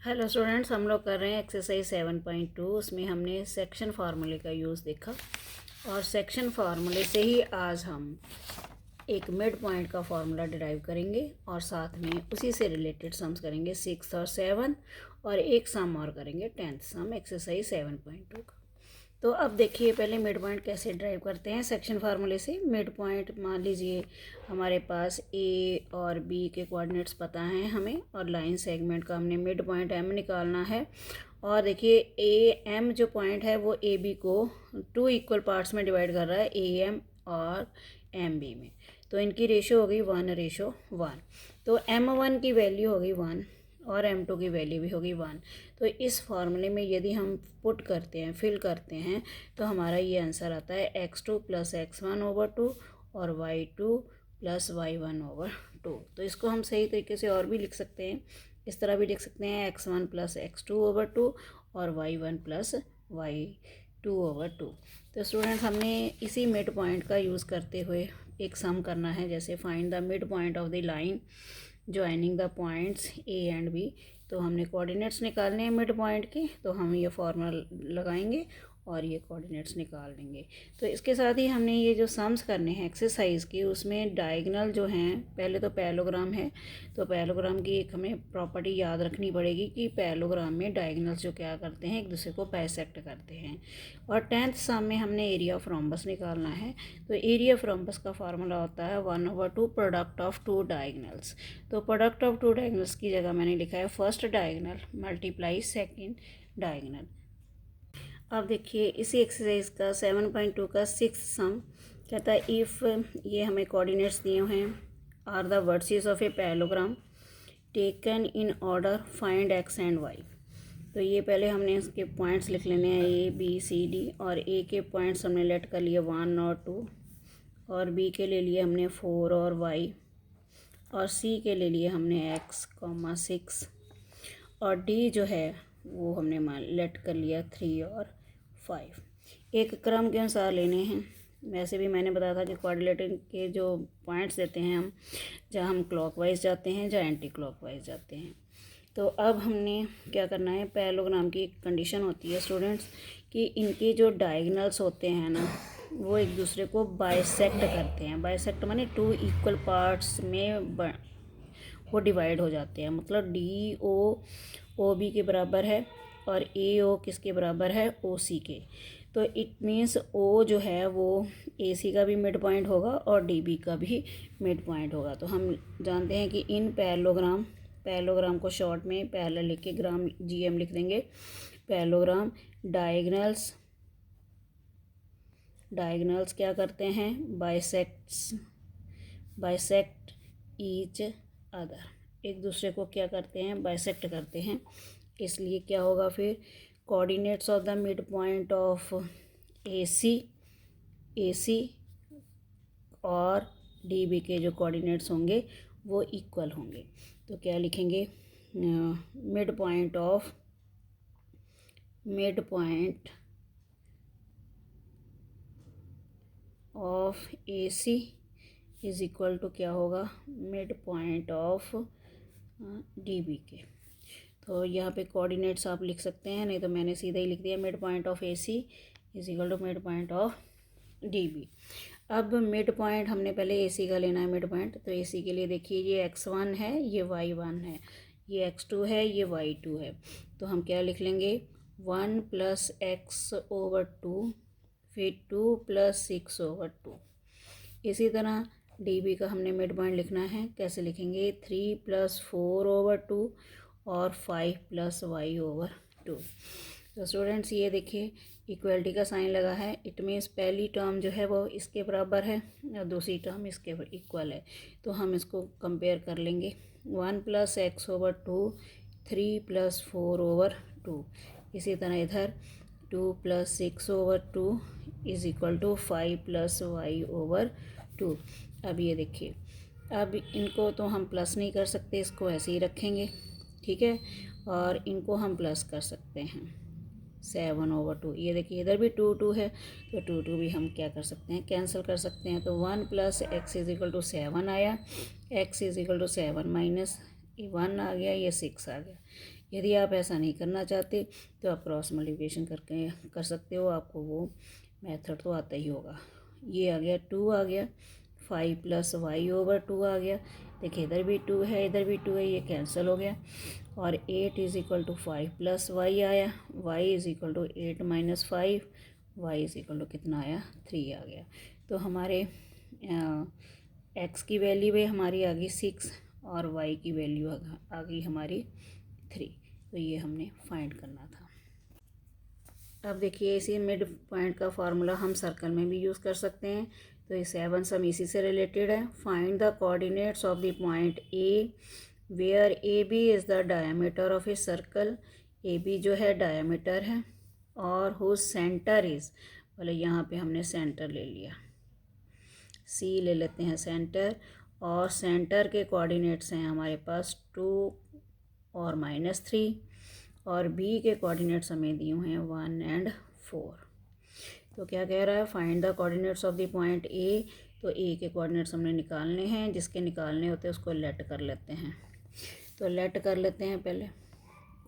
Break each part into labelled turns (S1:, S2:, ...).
S1: Hello students, हम लोग कर रहे हैं एक्सरसाइज 7.2। उसमें हमने सेक्शन फार्मूले का यूज़ देखा और सेक्शन फार्मूले से ही आज हम एक मिड पॉइंट का फार्मूला डिराइव करेंगे और साथ में उसी से रिलेटेड सम्स करेंगे 6 और 7 और एक सम और करेंगे 10th सम एक्सरसाइज 7.2 का। तो अब देखिए पहले मिड पॉइंट कैसे ड्राइव करते हैं सेक्शन फार्मूले से। मिड पॉइंट मान लीजिए हमारे पास ए और बी के कोऑर्डिनेट्स पता हैं हमें और लाइन सेगमेंट का हमने मिड पॉइंट एम निकालना है। और देखिए ए एम जो पॉइंट है वो ए बी को 2 इक्वल पार्ट्स में डिवाइड कर रहा है, ए एम और एम बी में। तो इनकी रेशो होगी 1:1। तो M1 की वैल्यू होगी 1 और M2 की वैल्यू भी होगी 1। तो इस फार्मूले में यदि हम पुट करते हैं, फिल करते हैं, तो हमारा ये आंसर आता है x2 + x1/2 और y2 + y1/2। तो इसको हम सही तरीके से और भी लिख सकते हैं, इस तरह भी लिख सकते हैं x1 + x2/2 और y1 + y2/2। तो स्टूडेंट्स हमने इसी मिड पॉइंट का यूज़ करते हुए एक सम करना है, जैसे find the mid point of the line joining the points A and B. तो हमने कोऑर्डिनेट्स निकालने हैं मिड पॉइंट के, तो हम ये फॉर्मूला लगाएंगे और ये कोऑर्डिनेट्स निकाल लेंगे। तो इसके साथ ही हमने ये जो सम्स करने हैं एक्सरसाइज की, उसमें डायगोनल जो हैं, पहले तो पैरेललोग्राम है, तो पैरेललोग्राम की एक हमें प्रॉपर्टी याद रखनी पड़ेगी कि पैरेललोग्राम में डायगोनल्स जो क्या करते हैं, एक दूसरे को बाइसेक्ट करते हैं। और 10th सम में हमने एरिया ऑफ रोम्बस निकालना है। तो एरिया ऑफ रोम्बस का फार्मूला होता है 1/2 प्रोडक्ट ऑफ 2 डायगोनल्स। तो प्रोडक्ट ऑफ 2 डायगोनल्स की जगह मैंने लिखा है first diagonal multiply second diagonal. अब देखिए इसी एक्सरसाइज का 7.2 का 6th सम कहता है इफ़, ये हमें कोऑर्डिनेट्स दिए हुए हैं, are the vertices of a parallelogram taken in order find x and y. तो ये पहले हमने इसके पॉइंट्स लिख लेने हैं ए बी सी डी। और ए के पॉइंट्स हमने लेट कर लिए 1 और 2, और बी के ले लिए हमने 4 और वाई, और सी के ले लिए हमने x, 6, और डी जो है वो हमने मान लेट कर लिया 3 और 5। एक क्रम के अनुसार लेने हैं। वैसे भी मैंने बताया था कि कोऑर्डिनेटिंग के जो पॉइंट्स देते हैं हम, जहाँ हम क्लॉकवाइज जाते हैं, जहाँ एंटी क्लॉकवाइज जाते हैं। तो अब हमने क्या करना है, पैरेललोग्राम की एक कंडीशन होती है स्टूडेंट्स कि इनके जो डायगोनल्स होते हैं ना, वो एक दूसरे को बाइसेक्ट करते हैं। बाइसेक्ट माने 2 इक्वल पार्ट्स में वो डिवाइड हो जाते हैं। मतलब डी ओ बी के बराबर है और ए ओ किसके बराबर है, ओ सी के। तो इट मीन्स ओ जो है वो ए सी का भी मिड पॉइंट होगा और डी बी का भी मिड पॉइंट होगा। तो हम जानते हैं कि इन पैरेललोग्राम को शॉर्ट में पैरेलल लिख के ग्राम GM लिख देंगे। पैरेललोग्राम डायगोनल्स क्या करते हैं, बाइसेक्ट ईच अदर, एक दूसरे को क्या करते हैं, बाइसेक्ट करते हैं। इसलिए क्या होगा फिर, coordinates of the mid point of A C और डी बी के जो कोऑर्डिनेट्स होंगे वो इक्वल होंगे। तो क्या लिखेंगे, mid point of A C is equal to क्या होगा, mid point of D B के। तो यहाँ पे कोऑर्डिनेट्स आप लिख सकते हैं, नहीं तो मैंने सीधा ही लिख दिया mid point of A C is equal to mid point of D B. अब मिड पॉइंट हमने पहले ए सी का लेना है मिड पॉइंट। तो ए सी के लिए देखिए ये x1 है, ये y1 है, ये x2 है, ये y2 है। तो हम क्या लिख लेंगे, 1 + x/2 फिर 2 + 6/2। इसी तरह डी बी का हमने मिड पॉइंट लिखना है, कैसे लिखेंगे, 3 + 4/2 और 5 + y/2। तो स्टूडेंट्स ये देखिए इक्वलिटी का साइन लगा है, इट मीन्स पहली टर्म जो है वो इसके बराबर है और दूसरी टर्म इसके इक्वल है। तो हम इसको कंपेयर कर लेंगे, 1 + x/2, 3 + 4/2। इसी तरह इधर 2 + 6/2 इज इक्वल टू 5 + y/2। अब ये देखिए, अब इनको तो हम प्लस नहीं कर सकते, इसको ऐसे ही रखेंगे, ठीक है। और इनको हम प्लस कर सकते हैं 7/2। ये देखिए इधर भी 2 है, तो 2 भी हम क्या कर सकते हैं, कैंसिल कर सकते हैं। तो 1 + x = 7 आया, x = 7 - 1 आ गया, ये 6 आ गया। यदि आप ऐसा नहीं करना चाहते तो आप क्रॉस मल्टीप्लिकेशन करके कर सकते हो, आपको वो मेथड तो आता ही होगा। ये आ गया 2 आ गया, 5 + y/2 आ गया। देखिए इधर भी 2 है, इधर भी 2 है, ये कैंसिल हो गया। और 8 = 5 + y आया, y = 8 - 5, y = कितना आया 3 आ गया। तो हमारे x की वैल्यू भी हमारी आ गई 6 और y की वैल्यू आ गई हमारी 3। तो ये हमने फाइंड करना था। अब देखिए इसी मिड पॉइंट का फार्मूला हम सर्कल में भी यूज़ कर सकते हैं। तो ये 7 सम इसी से रिलेटेड है। Find the coordinates of the point A where A B is the diameter of a circle. A B जो है डायमीटर है और हुज सेंटर इज़, बोले यहाँ पे हमने सेंटर ले लिया, सी ले लेते हैं सेंटर। और सेंटर के कोऑर्डिनेट्स हैं हमारे पास 2 और -3, और बी के कोऑर्डिनेट्स हमें दिए हुए हैं 1 और 4। तो क्या कह रहा है, find the coordinates of the point ए। तो ए के कोऑर्डिनेट्स हमने निकालने हैं, जिसके निकालने होते हैं उसको लेट कर लेते हैं। तो लेट कर लेते हैं पहले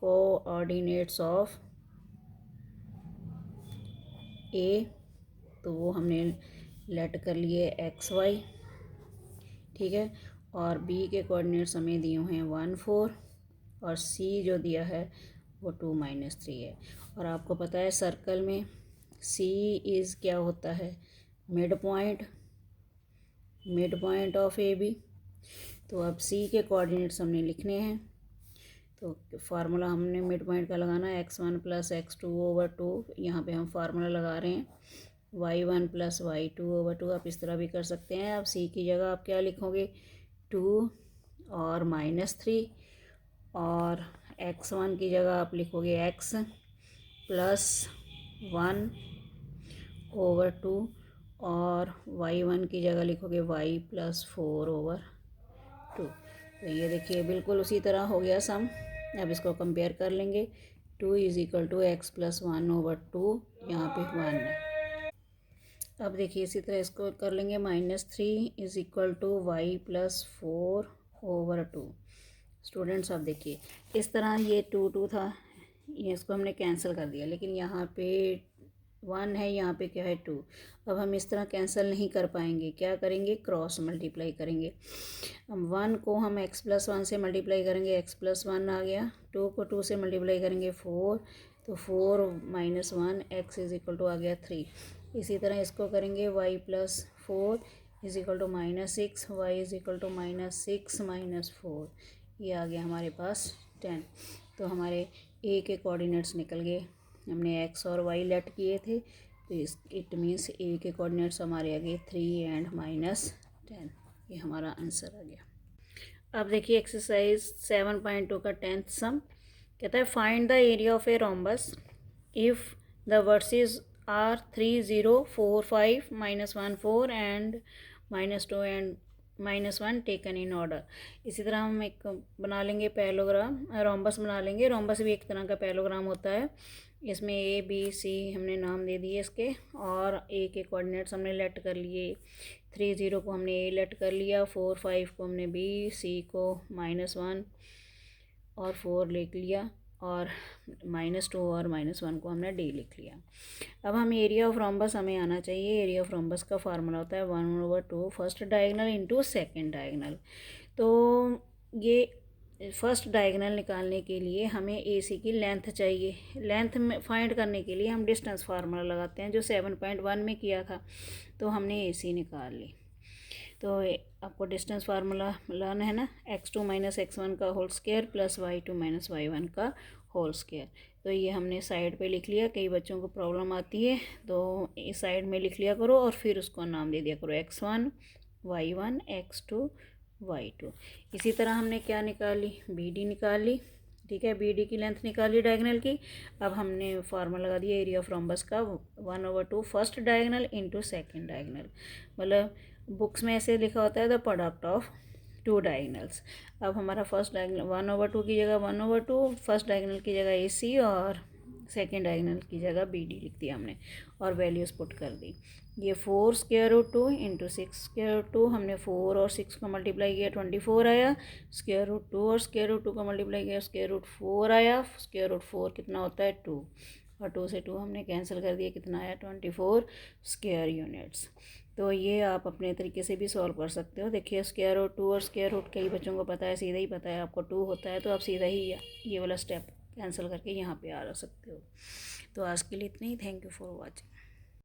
S1: कोऑर्डिनेट्स ऑफ ए, तो वो हमने लेट कर लिए XY, ठीक है। और बी के कोऑर्डिनेट्स हमें दिए हुए हैं 1 4, और सी जो दिया है वो 2 - 3 है। और आपको पता है सर्कल में सी इज़ क्या होता है, mid point of A B. तो अब सी के कोऑर्डिनेट्स हमने लिखने हैं। तो फार्मूला हमने मिड पॉइंट का लगाना है, x1 + x2/2। यहाँ पे हम फार्मूला लगा रहे हैं y1 + y2/2। आप इस तरह भी कर सकते हैं। अब सी की जगह आप क्या लिखोगे, 2 और -3, और x1 की जगह आप लिखोगे x + 1/2, और y1 की जगह लिखोगे y + 4/2। तो ये देखिए बिल्कुल उसी तरह हो गया सम। अब इसको कंपेयर कर लेंगे। 2 = x + 1/2, यहाँ पे 1 है। अब देखिए इसी तरह इसको कर लेंगे, -3 = y + 4/2। स्टूडेंट्स अब देखिए इस तरह ये 2 2 था, ये इसको हमने कैंसिल कर दिया, लेकिन यहाँ पे 1 है, यहाँ पे क्या है 2। अब हम इस तरह कैंसिल नहीं कर पाएंगे, क्या करेंगे, क्रॉस मल्टीप्लाई करेंगे। अब 1 को हम x + 1 से मल्टीप्लाई करेंगे, x + 1 आ गया। 2 को 2 से मल्टीप्लाई करेंगे 4, तो 4 - 1 x = आ गया 3। इसी तरह इसको करेंगे y + 4 = -6, y = -6 - 4, ये आ गया हमारे पास 10। तो हमारे ए के कोऑर्डिनेट्स निकल गए, हमने x और y लेट किए थे, तो इट मीन्स ए के कोऑर्डिनेट्स हमारे आ गए 3 और -10। ये हमारा आंसर आ गया। अब देखिए एक्सरसाइज 7.2 का 10th सम कहता है find the area of a rhombus if the vertices are 3 0 4 5 -1 4 and -2 and -1 taken in order. इसी तरह हम एक बना लेंगे पैरेललोग्राम, रोम्बस बना लेंगे। रोम्बस भी एक तरह का पैरेललोग्राम होता है। इसमें ए बी सी हमने नाम दे दिए इसके, और ए के कोऑर्डिनेट्स हमने लेट कर लिए। 3 0 को हमने ए लेट कर लिया, 4 5 को हमने बी, सी को -1 और 4 लिख लिया, और -2 और -1 को हमने डी लिख लिया। अब हम एरिया ऑफ रोम्बस हमें आना चाहिए। एरिया ऑफ रोम्बस का फार्मूला होता है 1/2 first diagonal into second diagonal. तो ये फर्स्ट डायगनल निकालने के लिए हमें AC की लेंथ चाहिए। लेंथ में फाइंड करने के लिए हम डिस्टेंस फार्मूला लगाते हैं, जो 7.1 में किया था। तो हमने AC निकाल ली। तो आपको डिस्टेंस फार्मूला लर्न है ना, x2 - x1 का होल स्क्वायर + y2 - y1 का होल स्क्वायर। तो ये हमने साइड पे लिख लिया। कई बच्चों को प्रॉब्लम आती है, तो इस साइड में लिख लिया करो और फिर उसको नाम दे दिया करो x1 y1 x2 y2। इसी तरह हमने क्या निकाली, BD निकाल ली, ठीक है। BD की लेंथ निकाली डायगनल की। अब हमने फार्मूला लगा दिया एरिया ऑफ रोम्बस का 1/2 first diagonal into second diagonal. मतलब बुक्स में ऐसे लिखा होता है द प्रोडक्ट ऑफ 2 डायगनल्स। अब हमारा फर्स्ट डायगनल 1/2 की जगह 1/2, फर्स्ट डायगनल की जगह AC और सेकेंड डायगोनल की जगह बी डी लिख दिया हमने और वैल्यूज़ पुट कर दी। ये 4 square root 2 into 6 square root 2, हमने 4 और 6 को मल्टीप्लाई किया 24 आया। स्क्वायर रूट 2 और स्क्वायर रूट 2 को मल्टीप्लाई किया स्क्वायर रूट 4 आया। स्क्वायर रूट 4 कितना होता है 2, और 2 से 2 हमने कैंसिल कर दिया, कितना आया 24 स्क्वायर यूनिट्स। तो ये आप अपने तरीके से भी सॉल्व कर सकते हो। देखिए स्क्वायर रूट 2 और स्क्वायर रूट कई बच्चों को पता है, सीधा ही पता है, आपको 2 होता है तो आप सीधा ही ये वाला स्टेप कैंसिल करके यहाँ पे आ सकते हो। तो आज के लिए इतना ही। Thank you for watching.